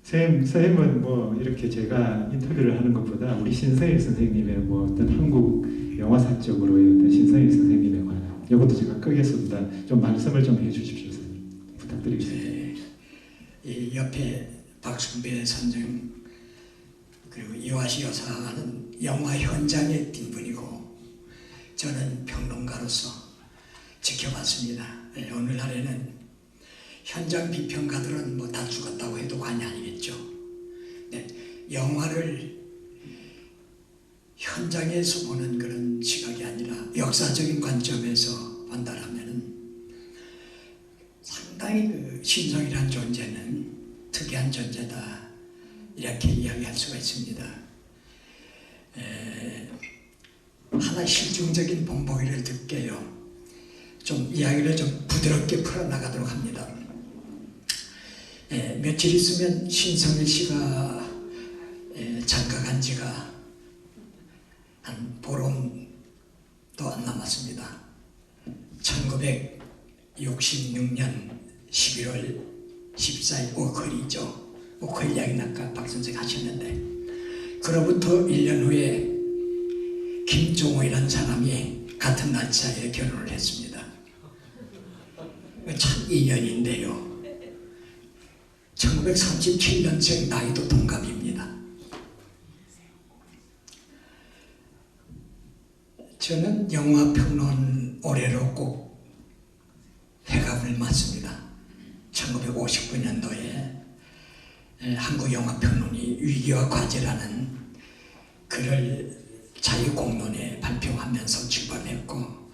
선생님은 뭐 이렇게 제가 인터뷰를 하는 것보다 우리 신성일 선생님의 뭐 어떤 한국 영화사적으로의 어떤 신성일 선생님에 관한 이것도 제가 끄겠습니다. 좀 말씀을 좀 해주십시오, 선생님. 부탁드리겠습니다. 네, 이 옆에 박순배 선생 그리고 이화시 여사는 영화 현장에 뛴 분이고 저는 평론가로서 지켜봤습니다. 네, 오늘날에는 현장 비평가들은 뭐 다 죽었다고 해도 과언이 아니겠죠. 네, 영화를 현장에서 보는 그런 시각이 아니라 역사적인 관점에서 본다라면은 상당히 그 신성이라는 존재는 특이한 존재다 이렇게 이야기할 수가 있습니다. 하나 실증적인 본보기를 듣게요. 좀 이야기를 좀 부드럽게 풀어나가도록 합니다. 며칠 있으면 신성일 씨가 장가간 지가 한 보름도 안 남았습니다. 1966년 11월 14일 워커리죠. 워커리 이야기는 아까 박 선생 하셨는데 그로부터 1년 후에 김종호이라는 사람이 같은 날짜에 결혼을 했습니다. 참 인연인데요. 1937년생 나이도 동갑입니다. 저는 영화평론 올해로 꼭 회갑을 맞습니다. 1959년도에 한국영화평론이 위기와 과제라는 글을 자유공론에 발표하면서 출판했고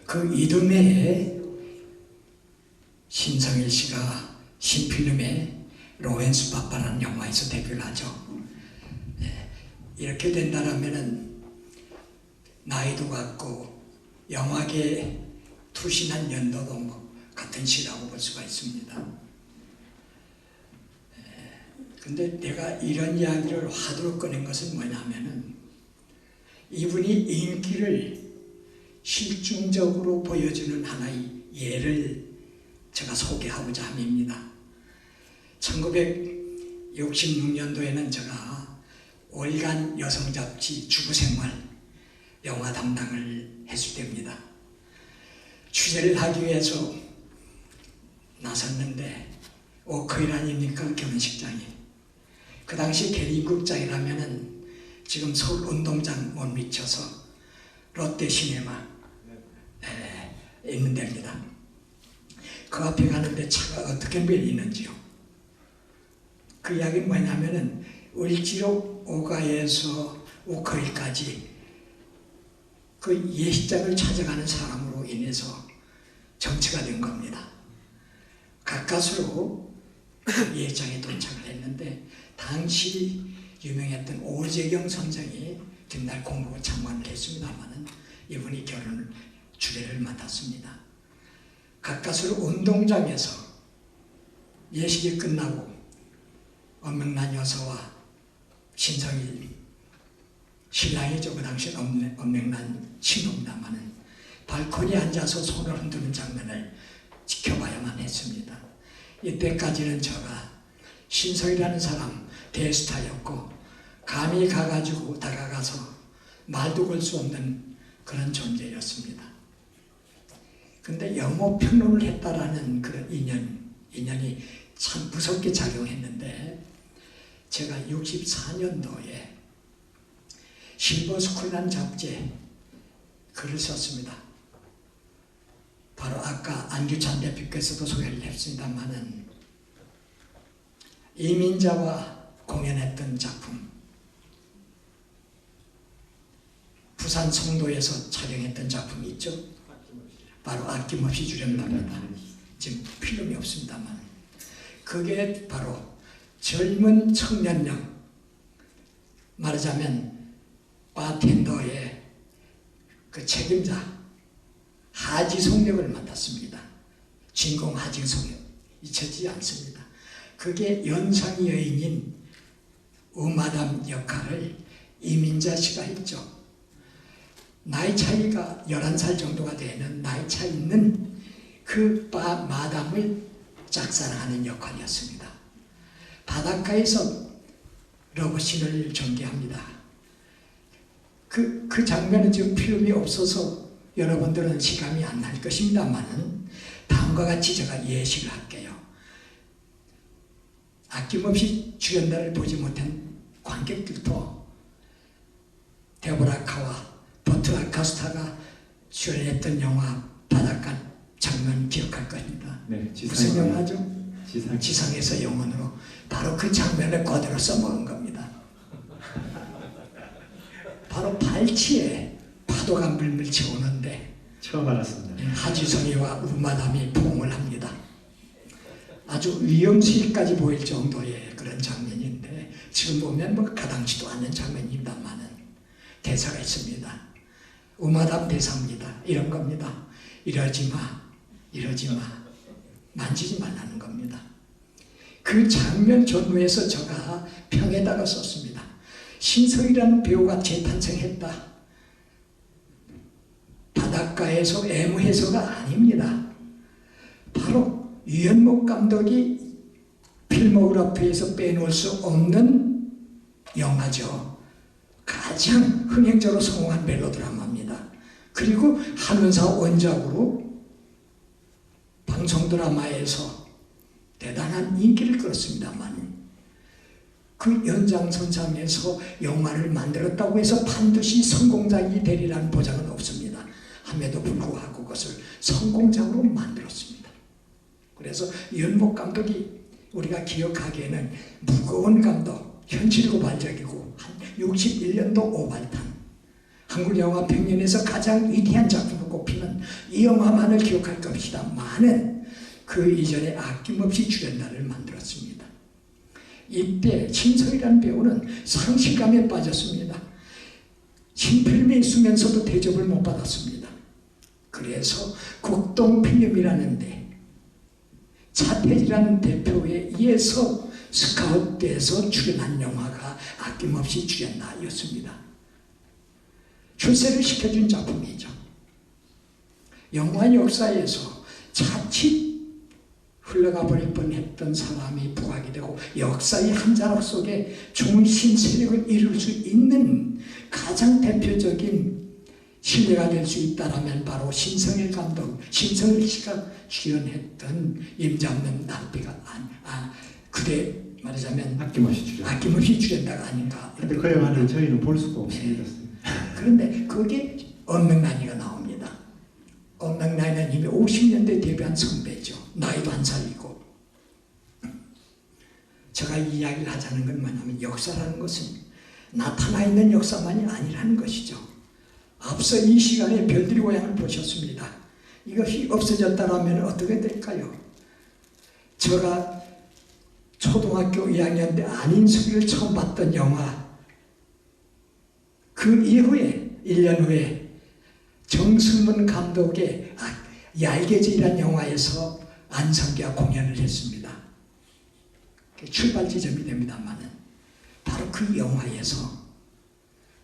그 이듬해에 신성일 씨가 신필름의 로렌스 파파라는 영화에서 데뷔를 하죠. 이렇게 된다라면은 나이도 같고 영화계 투신한 연도도 뭐 같은 시라고 볼 수가 있습니다. 근데 내가 이런 이야기를 화두로 꺼낸 것은 뭐냐면은 이분이 인기를 실증적으로 보여주는 하나의 예를 제가 소개하고자 함입니다. 1966년도에는 제가 월간 여성 잡지 주부생활 영화 담당을 했을 때입니다. 취재를 하기 위해서 나섰는데 워커힐 결혼식장이 그 당시 계림극장이라면은 지금 서울 운동장 못 미쳐서 롯데 시네마 있는 데입니다. 그 앞에 가는데 차가 어떻게 밀리는지요. 그 이야기는 뭐냐면은 을지로 오가에서 워커힐까지 그 예식장을 찾아가는 사람으로 인해서 정체가 된 겁니다. 가까스로 예식장에 도착을 했는데 당시 유명했던 오재경 선생이 뒷날 공부 참관을 했습니다마는 이분이 결혼을 주례를 맡았습니다. 가까스로 운동장에서 예식이 끝나고 엄명란 여사와 신성일 신랑이죠. 그 당시 엄명란 친구입니다마는 발코니에 앉아서 손을 흔드는 장면을 지켜봐야만 했습니다. 이때까지는 제가 신성이라는 사람 대스타였고 감히 가가지고 다가가서 말도 걸 수 없는 그런 존재였습니다. 근데 영어 평론을 했다라는 그런 인연이 참 무섭게 작용했는데 제가 64년도에 실버스쿨이라는 잡지에 글을 썼습니다. 바로 아까 안규찬 대표께서도 소개를 했습니다마는 이민자와 공연했던 작품, 부산 송도에서 촬영했던 작품이 있죠. 바로 아낌없이 주련답니다. 지금 필름이 없습니다만 그게 바로 젊은 청년령, 말하자면 바텐더의 그 책임자 하지송 역을 맡았습니다. 주인공 하지송 역 잊혀지지 않습니다. 그게 연상이 여인인 우마담 역할을 이민자 씨가 했죠. 나이 차이가 11살 정도가 되는 나이 차 있는 그 마담을 짝사랑하는 역할이었습니다. 바닷가에서 러브씬을 전개합니다. 그 장면은 지금 필름이 없어서 여러분들은 시감이 안 날 것입니다만은 다음과 같이 제가 예식을 할게요. 아낌없이 주연단을 보지 못한 관객들도 데보라 버트 아카스타가 출연했던 영화 바닷가 장면 기억할 겁니다. 네, 무슨 영화죠? 지상. 지상에서 영원으로. 바로 그 장면을 그대로 써먹은 겁니다. 바로 발치에 파도가 물밀 쳐오는데 처음 알았습니다. 하지성이와 우마담이 포옹을 합니다. 아주 위험수위까지 보일 정도의 그런 장면인데 지금 보면 뭐 가당치도 않는 장면입니다만은 대사가 있습니다. 우마담 대사입니다. 이런 겁니다. 이러지 마, 만지지 말라는 겁니다. 그 장면 전후에서 제가 평에다가 썼습니다. 신성이라는 배우가 재탄생했다. 바닷가에서 애무해서가 아닙니다. 바로 유연목 감독이 필모그래피에서 빼놓을 수 없는 영화죠. 가장 흥행적으로 성공한 멜로드라마입니다. 그리고 한은사 원작으로 방송 드라마에서 대단한 인기를 끌었습니다만 그 연장선상에서 영화를 만들었다고 해서 반드시 성공작이 되리라는 보장은 없습니다. 함에도 불구하고 그것을 성공작으로 만들었습니다. 그래서 연목 감독이 우리가 기억하기에는 무거운 감독, 현실고발적이고 한 61년도 오발탄, 한국 영화 100년에서 가장 위대한 작품으로 꼽히는 이 영화만을 기억할 것이다마는 그 이전에 아낌없이 출연단을 만들었습니다. 이때 신성이라는 배우는 상실감에 빠졌습니다. 신필름에 있으면서도 대접을 못 받았습니다. 그래서 국동필름이라는데 차태지라는 대표에 의해서 스카웃돼서 출연한 영화가 아낌없이 출연나였습니다. 출세를 시켜준 작품이죠. 영화 역사에서 자칫 흘러가 버릴 뻔했던 사람이 부각이 되고 역사의 한 자락 속에 중심 세력을 이룰 수 있는 가장 대표적인 신뢰가 될 수 있다라면 바로 신성일 감독, 신성일 씨가 출연했던 임장면 낭비가 그대 말하자면 아낌없이 출연다가 아닌가. 근데 그 영화를 저희는 볼 수가 없습니다. 그런데 그게 엄명난이가 나옵니다. 엄명난이는 이미 50년대 데뷔한 선배죠. 나이도 한 살이고. 제가 이야기를 하자는 건 뭐냐면 역사라는 것은 나타나 있는 역사만이 아니라는 것이죠. 앞서 이 시간에 별들이 고향을 보셨습니다. 이것이 없어졌다면 어떻게 될까요? 제가 초등학교 2학년 때 안인수기를 처음 봤던 영화, 그 이후에 1년 후에 정승문 감독의 얄개질이라는 영화에서 안성기와 공연을 했습니다. 출발 지점이 됩니다만은 바로 그 영화에서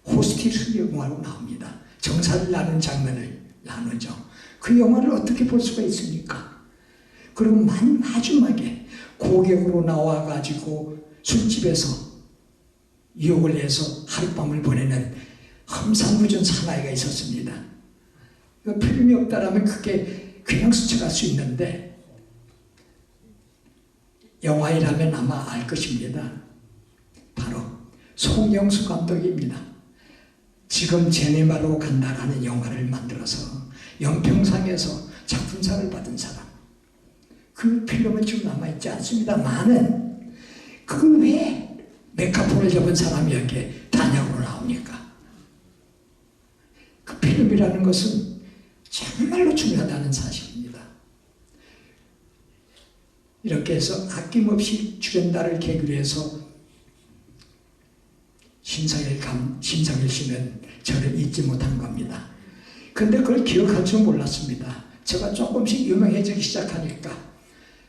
호스티스 영화로 나옵니다. 정사를 나눈 장면을 나누죠. 그 영화를 어떻게 볼 수가 있습니까? 그리고 마지막에 고객으로 나와가지고 술집에서 유혹을 해서 하룻밤을 보내는 험상궂은 사나이가 있었습니다. 필름이 없다라면 그게 그냥 스쳐갈 수 있는데 영화이라면 아마 알 것입니다. 바로 송영수 감독입니다. 지금 제네바로 간다라는 영화를 만들어서 연평상에서 작품상을 받은 사람. 그 필름은 지금 남아있지 않습니다만은 그 외에 메카폰을 접은 사람이 여기에 단역으로 나옵니까? 그 필름이라는 것은 정말로 중요하다는 사실입니다. 이렇게 해서 아낌없이 출연단을 계기로 해서 신성일 씨는 저를 잊지 못한 겁니다. 근데 그걸 기억할 줄 몰랐습니다. 제가 조금씩 유명해지기 시작하니까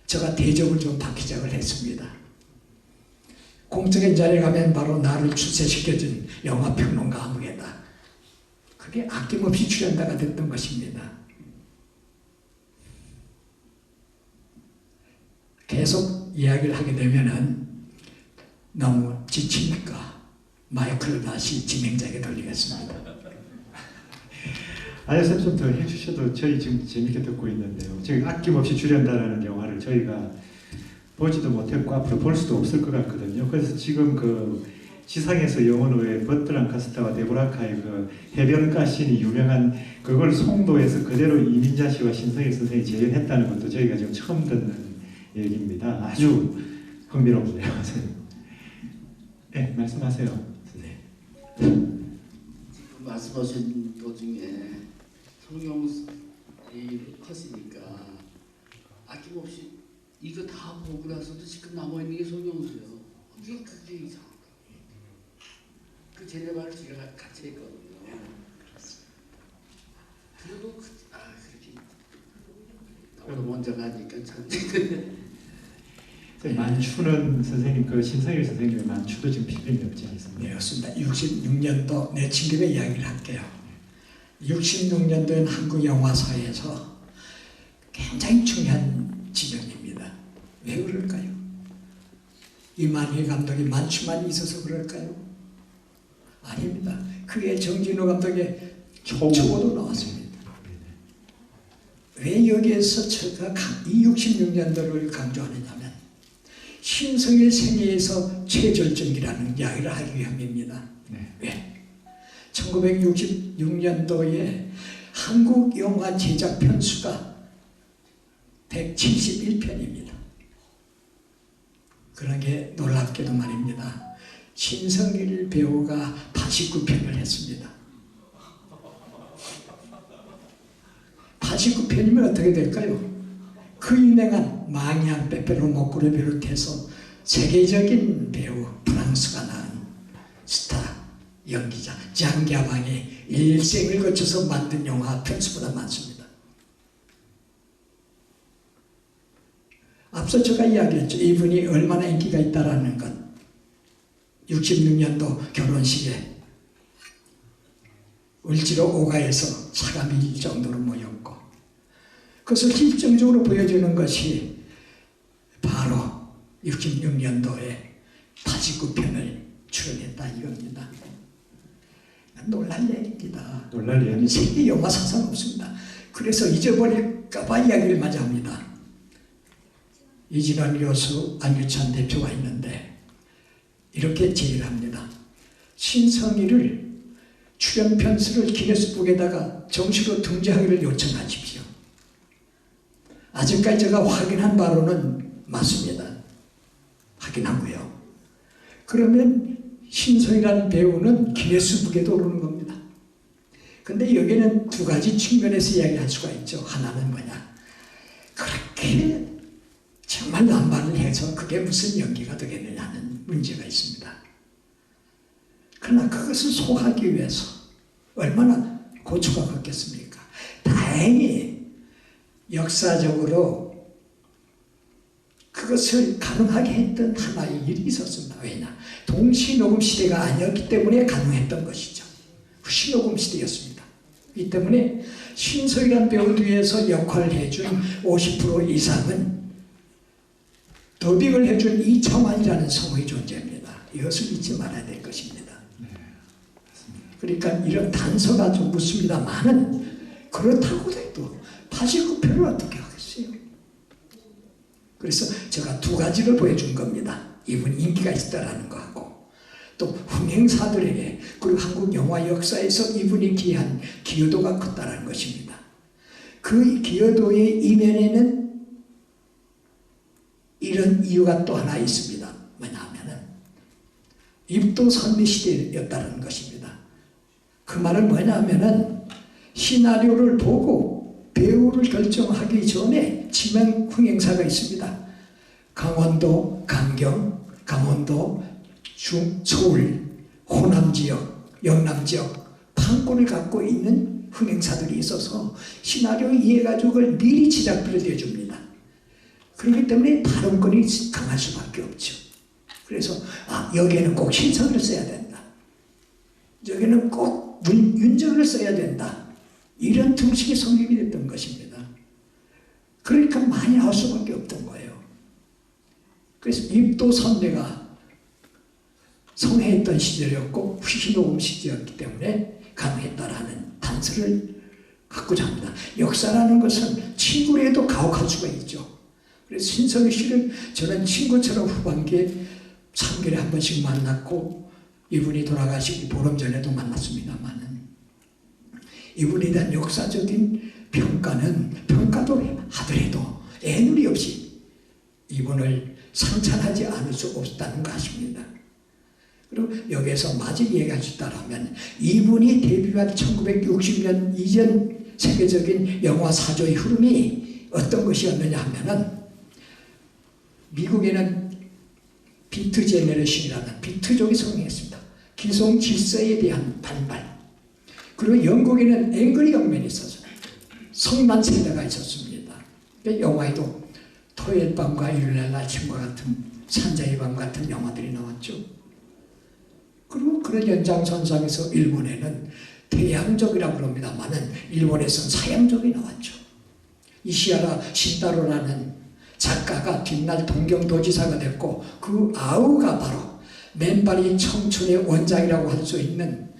제가 대접을 좀 받기 시작을 했습니다. 공적인 자리에 가면 바로 나를 출세시켜준 영화평론가 아무개다. 그게 아낌없이 출연자가 됐던 것입니다. 계속 이야기를 하게 되면은 너무 지치니까 마이크를 다시 진행자에게 돌리겠습니다. 아니 쌤 좀 더 해주셔도 저희 지금 재밌게 듣고 있는데요. 저희 아낌없이 줄연다라는 영화를 저희가 보지도 못했고 앞으로 볼 수도 없을 것 같거든요. 그래서 지금 그 지상에서 영원후에 버트랑카스타와 데보라카의 그 해변가 씬이 유명한 그걸 송도에서 그대로 이민자 씨와 신성일 선생이 재현했다는 것도 저희가 지금 처음 듣는 얘기입니다. 아주 흥미롭네요. 네, 말씀하세요. 네. 지금 말씀하신 도중에 성경이 컸으니까 아낌없이 이거 다 보고 나서도 지금 남아있는 게 성경서예요. 이게 그게 이상하다. 그 제네바를 제가 같이 했거든요. 그래도 그렇게 너무 먼저 가니까 참. 만추는 선생님 그 신성일 선생님의 만추도 지금 필름이 없지 않습니까? 네, 그렇습니다. 66년도 내 친구의 이야기를 할게요. 66년도엔 한국 영화사에서 굉장히 중요한 지점입니다. 왜 그럴까요? 이만희 감독이 만추만 있어서 그럴까요? 아닙니다. 그게 정진호 감독의 초고도 나왔습니다. 왜 여기에서 제가 이 66년도를 강조하느냐면 신성일 생애에서 최절정기라는 이야기를 하기 위함입니다. 네. 왜? 1966년도에 한국 영화 제작 편수가 171편입니다. 그런 게 놀랍게도 말입니다. 신성일 배우가 89편을 했습니다. 89편이면 어떻게 될까요? 그 유명한 망양 빼빼로 목구를 비롯해서 세계적인 배우 프랑스가 낳은 스타 연기자 장갸방의 일생을 거쳐서 만든 영화 편수보다 많습니다. 앞서 제가 이야기했죠. 이분이 얼마나 인기가 있다라는 것. 66년도 결혼식에 을지로 오가에서 사람이 정도로 모였고 그것을 실증적으로 보여주는 것이 바로 66년도에 89편을 출연했다 이겁니다. 놀랄 얘기입니다. 놀랄 얘기. 세계 영화 사상 없습니다. 그래서 잊어버릴까봐 이야기를 마저 합니다. 이진원 교수, 안유찬 대표가 있는데 이렇게 제의를 합니다. 신성일을 출연 편수를 기네스북에다가 정식으로 등재하기를 요청하십시오. 아직까지 제가 확인한 바로는 맞습니다. 확인하고요. 그러면 신성이라는 배우는 기네스북에도 오르는 겁니다. 근데 여기는 두 가지 측면에서 이야기할 수가 있죠. 하나는 뭐냐. 그렇게 정말 남발을 해서 그게 무슨 연기가 되겠느냐는 문제가 있습니다. 그러나 그것을 소화하기 위해서 얼마나 고초가 걷겠습니까? 다행히 역사적으로 그것을 가능하게 했던 하나의 일이 있었습니다. 왜냐? 동시녹음 시대가 아니었기 때문에 가능했던 것이죠. 후시녹음 시대였습니다. 이 때문에 신성이라는 배우 뒤에서 역할을 해준 50% 이상은 더빙을 해준 이창환이라는 성우의 존재입니다. 이것을 잊지 말아야 될 것입니다. 그러니까 이런 단서가 좀 묻습니다만은 그렇다고 해도 89편을 어떻게 하겠어요? 그래서 제가 두 가지를 보여준 겁니다. 이분 인기가 있다라는 거하고 또 흥행사들에게 그리고 한국 영화 역사에서 이분이 기여한 기여도가 컸다라는 것입니다. 그 기여도의 이면에는 이런 이유가 또 하나 있습니다. 뭐냐면은 입도 선미 시대였다는 것입니다. 그 말은 뭐냐면은 시나리오를 보고 배우를 결정하기 전에 지명 흥행사가 있습니다. 강원도, 강경, 강원도, 서울, 호남 지역, 영남 지역 판권을 갖고 있는 흥행사들이 있어서 시나리오 이해가지고 그걸 미리 제작비를 내줍니다. 그렇기 때문에 발언권이 강할 수밖에 없죠. 그래서 여기에는 꼭 신성을 써야 된다. 여기는 꼭 윤정을 써야 된다. 이런 등식이 성립이 됐던 것입니다. 그러니까 많이 나올 수밖에 없던 거예요. 그래서 입도 선배가 성행했던 시절이었고 휘시노금 시절이었기 때문에 가능했다라는 단서를 갖고자 합니다. 역사라는 것은 친구라도 가혹할 수가 있죠. 그래서 신성희 씨를 저는 친구처럼 후반기에 3개월에 한 번씩 만났고 이분이 돌아가시기 보름 전에도 만났습니다만은 이분에 대한 역사적인 평가도 하더라도 애누리 없이 이분을 상찬하지 않을 수 없다는 것입니다. 그리고 여기에서 마지막 얘기할 수 있다면 이분이 데뷔한 1960년 이전 세계적인 영화 사조의 흐름이 어떤 것이었느냐 하면은 미국에는 비트 제너레이션이라는 비트족이 성행했습니다. 기성 질서에 대한 반발. 그리고 영국에는 앵그리 혁명이 있었어요. 성난 세대가 있었습니다. 영화에도 토요일 밤과 일요일 아침과 같은 산자의 밤 같은 영화들이 나왔죠. 그리고 그런 연장선상에서 일본에는 대양적이라고 그럽니다만은 일본에서는 사양적이 나왔죠. 이시하라 신타로라는 작가가 뒷날 동경도지사가 됐고 그 아우가 바로 맨발이 청춘의 원작이라고 할 수 있는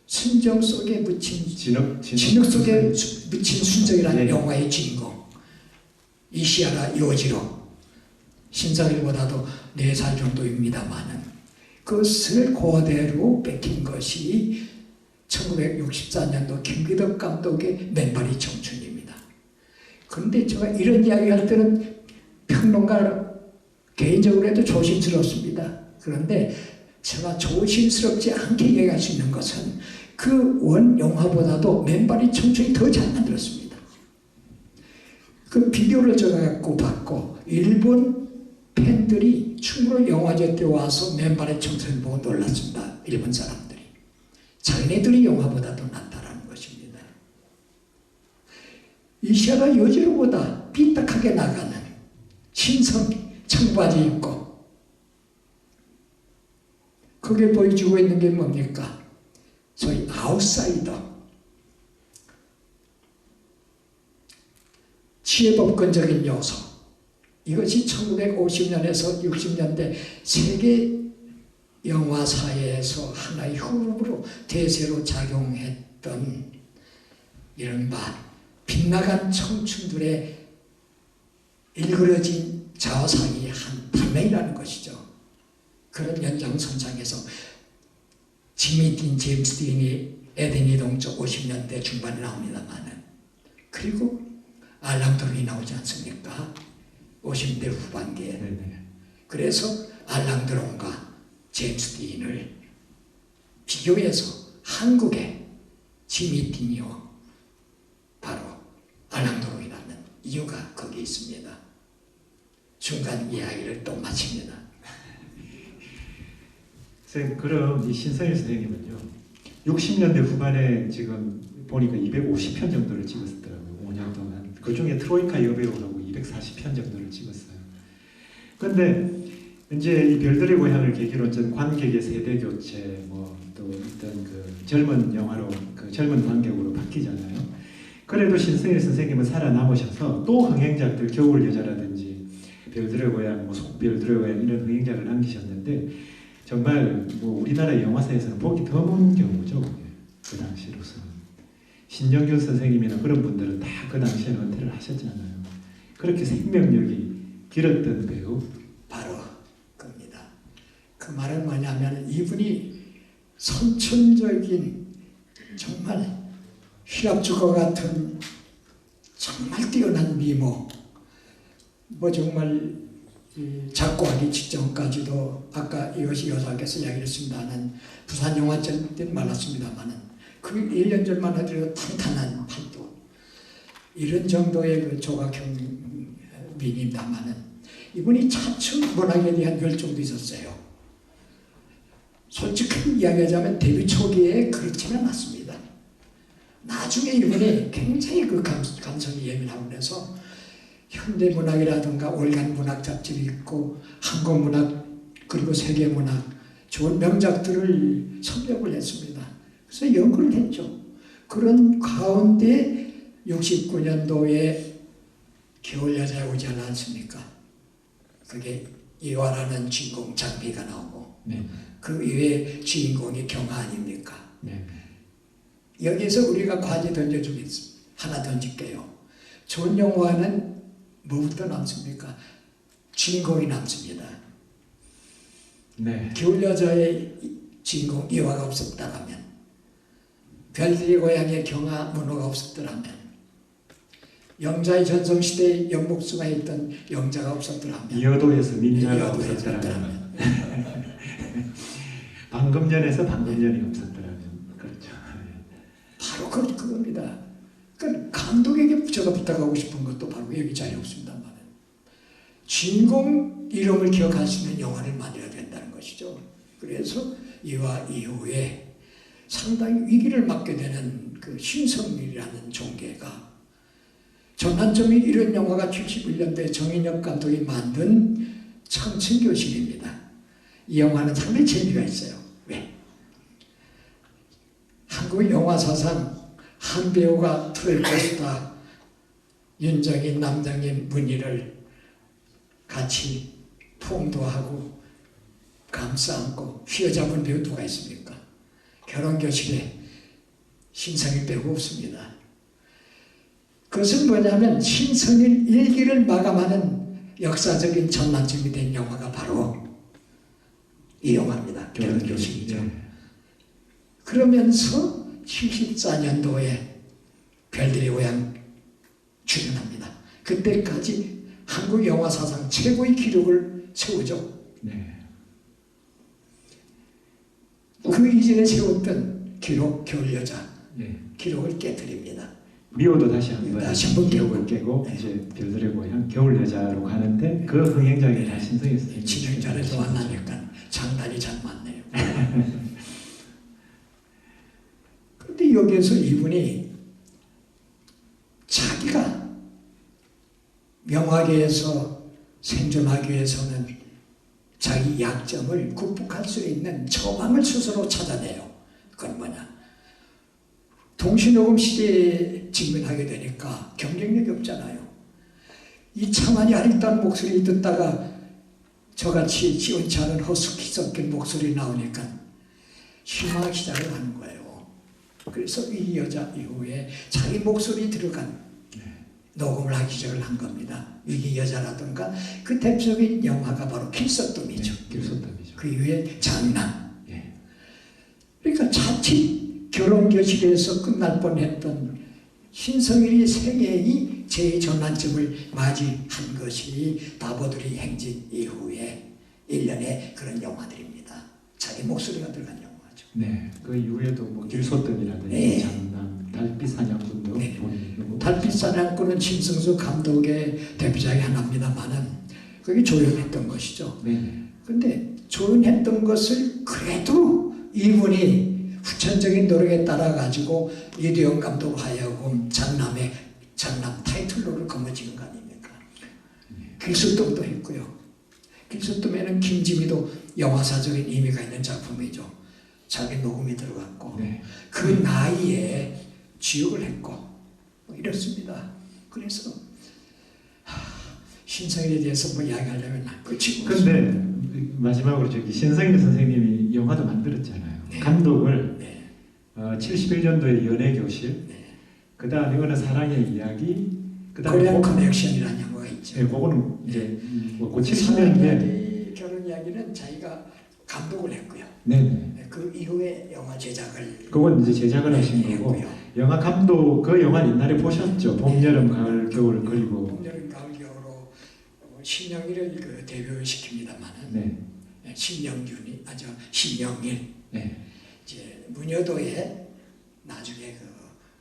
순정 속에 묻힌 진흙 속에 묻힌 순정이라는 영화의 주인공 이시하라 요지로 신사일보다도 4살 정도입니다만은 그것을 그대로 뺏긴 것이 1964년도 김기덕 감독의 맨발이 청춘입니다. 그런데 제가 이런 이야기할 때는 평론가 개인적으로 해도 조심스럽습니다. 그런데 제가 조심스럽지 않게 얘기할 수 있는 것은 그 원 영화보다도 맨발이 청춘이 더 잘 만들었습니다. 그 비디오를 제가 갖고 봤고 일본 팬들이 충무로 영화제 때 와서 맨발의 청춘을 보고 놀랐습니다. 일본 사람들이. 자기네들이 영화보다도 낫다라는 것입니다. 이시하라 요지로보다 삐딱하게 나가는 신성 청바지 입고 그게 보여주고 있는 게 뭡니까? 소위 아웃사이더. 치외법권적인 요소. 이것이 1950년에서 60년대 세계 영화사회에서 하나의 흐름으로 대세로 작용했던 이른바 빗나간 청춘들의 일그러진 자화상의 한 단면이라는 것이죠. 그런 연장선상에서 지미 딘, 제임스 딘이 에덴이 동쪽 50년대 중반에 나옵니다만은 그리고 알랑드론이 나오지 않습니까? 50대 후반기에. 네네. 그래서 알랑드론과 제임스 딘을 비교해서 한국의 지미 딘이요 바로 알랑드론이라는 이유가 거기에 있습니다. 중간 이야기를 또 마칩니다. 선생님, 그럼 이 신성일 선생님은요 60년대 후반에 지금 보니까 250편 정도를 찍었더라고요. 5년 동안. 그 중에 트로이카 여배우라고 240편 정도를 찍었어요. 그런데 이제 이 별들의 고향을 계기로 어떤 관객의 세대 교체, 뭐 또 어떤 그 젊은 영화로 그 젊은 관객으로 바뀌잖아요. 그래도 신성일 선생님은 살아남으셔서 또 흥행작들 겨울 여자라든지 별들의 고향, 뭐 속별들의 고향 이런 흥행작을 남기셨는데 정말 뭐 우리나라 영화사에서는 보기 드문 경우죠. 그 당시로서는. 신영균 선생님이나 그런 분들은 다 그 당시에는 은퇴를 하셨잖아요. 그렇게 생명력이 길었던 배우 바로 겁니다. 그 말은 뭐냐면 이분이 선천적인 정말 휘랍주거 같은 정말 뛰어난 미모, 뭐 정말 작고하기 직전까지도 아까 이것이 여사께서 이야기를 했습니다. 는 부산 영화제 때는 말랐습니다만은 그 1년 전만 하더라도 탄탄한 팔도 이런 정도의 그 조각형민입니다만은 이분이 차츰 문학에 대한 열정도 있었어요. 솔직히 이야기하자면 데뷔 초기에 그렇지는 않았습니다. 나중에 이분이 굉장히 그 감성이 예민하고 그래서 현대문학이라든가 월간 문학 잡지를 읽고 한국문학 그리고 세계문학 좋은 명작들을 섭렵을 했습니다. 그래서 연구를 했죠. 그런 가운데 69년도에 겨울여자에 오지 않았습니까? 그게 이화라는 주인공 장비가 나오고 네. 그 이외에 주인공이 경화 아닙니까? 네. 여기서 우리가 과제 던져주겠습니다. 하나 던질게요. 좋은 영화는 뭐부터 남습니까? 주인공이 남습니다. 네. 겨울 여자의 주인공 이화가 없었다면, 별들의 고향의 경화 문호가 없었더라면, 영자의 전성시대에 연목수가 있던 영자가 없었더라면, 이어도에서 민자가 이어도에 없었더라면, 방금전에서 방금전이 없었더라면, 그렇죠. 바로 그겁니다. 그러니까 감독에게 제가 부탁하고 싶은 것도 바로 여기 자리에 없습니다만, 주인공 이름을 기억할 수 있는 영화를 만들어야 된다는 것이죠. 그래서 이와 이후에 상당히 위기를 맞게 되는 그 신성일이라는 종계가, 전환점이 이런 영화가 71년도에 정인혁 감독이 만든 청춘교실입니다. 이 영화는 상당히 재미가 있어요. 왜? 한국 영화 사상 한 배우가 트로이카스타 윤정인, 남정인, 문희를 같이 통도하고 감싸안고 휘어잡은 배우 누가 있습니까? 결혼교실에 신성일 배우가 없습니다. 그것은 뭐냐면 신성일 일기를 마감하는 역사적인 전환점이 된 영화가 바로 이 영화입니다. 결혼교실이죠. 네. 그러면서 74년도에 별들의 고향 출연합니다. 그때까지 한국 영화 사상 최고의 기록을 세우죠. 네. 그 이전에 세웠던 기록, 겨울여자 네. 기록을 깨뜨립니다. 미호도 다시 한번 깨고. 깨고 네. 이제 별들의 고향 겨울 여자로 가는데 그 흥행작이 다 신성일 선생님. 진행자에서 만나니까 장단이 잘 맞네요. 그런데 여기에서 이분이 자기가 명화계에서 생존하기 위해서는 자기 약점을 극복할 수 있는 처방을 스스로 찾아내요. 그건 뭐냐? 동시녹음 시대에 직면하게 되니까 경쟁력이 없잖아요. 이 차만이 아리따운 목소리 듣다가 저같이 지원치 않은 허스키 섞인 목소리 나오니까 실망하기 시작을 하는 거예요. 그래서 이 여자 이후에 자기 목소리 들어간 녹음을 하기 시작을 한 겁니다. 위기 여자라든가 그 대표적인 영화가 바로 길서뜸이죠. 네, 길서뜸이죠. 그 이후에 장남. 예. 그러니까 자칫 결혼교실에서 끝날 뻔했던 신성일이 생애의 재전환점을 맞이한 것이 다보드리 행진 이후에 1년의 그런 영화들입니다. 자기 목소리가 들어간 영화죠. 네. 그 이후에도 뭐 길소뜸이라든지 네. 장남, 달빛 사냥꾼도 네. 본인이고. 달빛 사냥꾼은 심승수 감독의 데뷔작이 하나입니다만은 그게 조연했던 것이죠. 네. 근데 조연했던 것을 그래도 이분이 후천적인 노력에 따라 가지고 이두영 감독 하여금 장남 타이틀로를 거머쥐는 거 아닙니까? 길수뜸도 했고요. 길수뜸에는 김지미도 영화사적인 의미가 있는 작품이죠. 자기 녹음이 들어갔고 네. 그 나이에 지역을 했고 뭐 이렇습니다. 그래서 신성일에 대해서 뭐 이야기하려면 끝이고. 근데 마지막으로 저기 신성일 선생님이 영화도 만들었잖아요. 네. 감독을 네. 71년도에 연애교실, 네. 그 다음에 어느 사랑의 이야기, 그 코리안 다음에 커넥션이라는 영화가 있죠. 네, 그거는 이제 뭐 사랑 70년대. 이야기, 결혼 이야기는 자기가 감독을 했고요. 네네. 그 이후에 영화 제작을 그건 이제 제작을 하신 거고, 했고요. 영화 감독 그 영화 옛날에 보셨죠? 봄, 여름, 가을, 겨울 그리고. 봄, 여름, 가을, 겨울로 신영일을 그 데뷔시킵니다만은 네. 신영균이 신영일 네. 이제 문여도에 나중에 그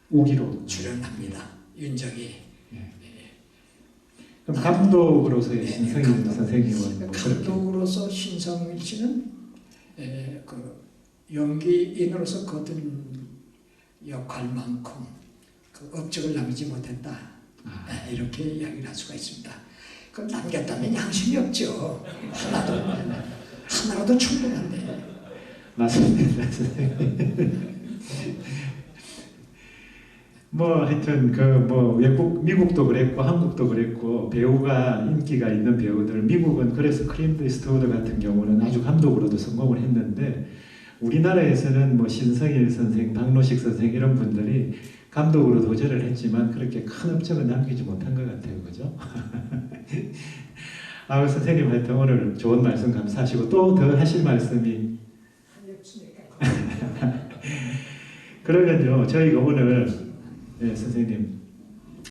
우기로 출연합니다. 윤정이. 그럼 감독으로서의 네, 신성일 감독. 선생님은 뭐 그렇게. 감독으로서 신성일 씨는 그 연기인으로서 거둔 역할만큼 그 업적을 남기지 못했다. 아, 이렇게 이야기를 할 수가 있습니다. 그럼 남겼다면 양심이 없죠. 하나라도 충분한데. 맞습니다, 선생님. 뭐 하여튼 그 뭐 외국 미국도 그랬고 한국도 그랬고 배우가 인기가 있는 배우들 미국은 그래서 클린트 이스트우드 같은 경우는 아주 감독으로도 성공을 했는데 우리나라에서는 뭐 신성일 선생, 박노식 선생 이런 분들이 감독으로 도전을 했지만 그렇게 큰 업적은 남기지 못한 것 같아요, 그죠? 아, 선생님 하여튼 오늘 좋은 말씀 감사하시고 또 더 하실 말씀이 그러면요 저희가 오늘 네, 선생님